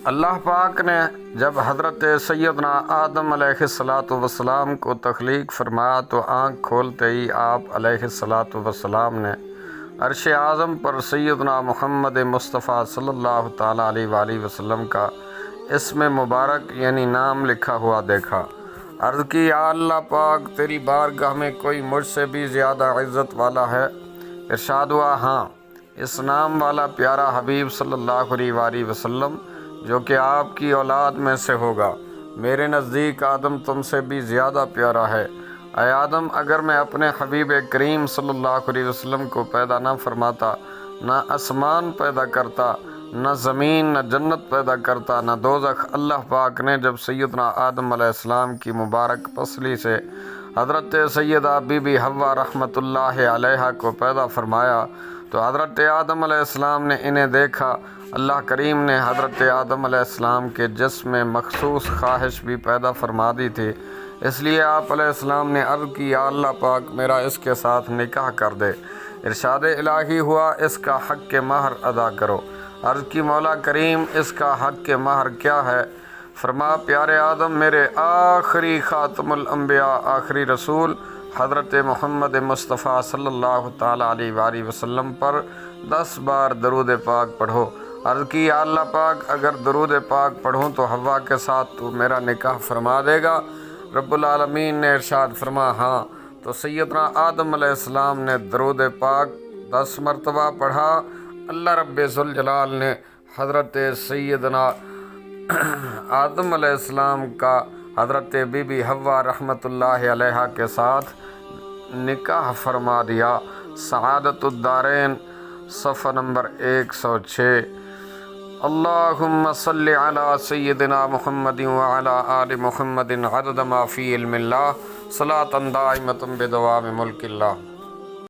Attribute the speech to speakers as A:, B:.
A: اللہ پاک نے جب حضرت سیدنا آدم علیہ الصلاۃ والسلام کو تخلیق فرمایا تو آنکھ کھولتے ہی آپ علیہ الصلاۃ والسلام نے عرش اعظم پر سیدنا محمد مصطفیٰ صلی اللہ تعالیٰ علیہ وآلہ وسلم کا اسم مبارک یعنی نام لکھا ہوا دیکھا۔ عرض کی یا اللہ پاک تیری بارگاہ میں کوئی مجھ سے بھی زیادہ عزت والا ہے؟ ارشاد ہوا ہاں، اس نام والا پیارا حبیب صلی اللہ علیہ وآلہ وسلم جو کہ آپ کی اولاد میں سے ہوگا، میرے نزدیک آدم تم سے بھی زیادہ پیارا ہے۔ اے آدم، اگر میں اپنے حبیب کریم صلی اللہ علیہ وسلم کو پیدا نہ فرماتا، نہ آسمان پیدا کرتا، نہ زمین، نہ جنت پیدا کرتا، نہ دوزخ، اللہ پاک نے جب سیدنا آدم علیہ السلام کی مبارک پسلی سے حضرت سیدہ بی بی حوا رحمۃ اللہ علیہا کو پیدا فرمایا تو حضرت آدم علیہ السلام نے انہیں دیکھا۔ اللہ کریم نے حضرت آدم علیہ السلام کے جسم میں مخصوص خواہش بھی پیدا فرما دی تھی، اس لیے آپ علیہ السلام نے عرض کی یا اللہ پاک میرا اس کے ساتھ نکاح کر دے۔ ارشاد الہی ہوا اس کا حق کے مہر ادا کرو۔ عرض کی مولا کریم اس کا حق کے مہر کیا ہے؟ فرما پیارے آدم میرے آخری خاتم الانبیاء آخری رسول حضرت محمد مصطفیٰ صلی اللہ تعالیٰ علیہ وآلہ وسلم پر 10 بار درود پاک پڑھو۔ عرض کی یا اللہ پاک اگر درود پاک پڑھوں تو حوا کے ساتھ تو میرا نکاح فرما دے گا؟ رب العالمین نے ارشاد فرما ہاں، تو سیدنا آدم علیہ السلام نے درود پاک 10 مرتبہ پڑھا۔ اللہ رب ذوالجلال نے حضرت سیدنا آدم علیہ السلام کا حضرت بی بی حوا رحمۃ اللہ علیہا کے ساتھ نکاح فرما دیا۔ سعادت الدارین صفحہ نمبر 106۔ اللہم صلی علی سیدنا محمد وعلی آل محمد عدد ما فی علم اللہ صلاۃ دائمۃ بدوام ملک اللہ۔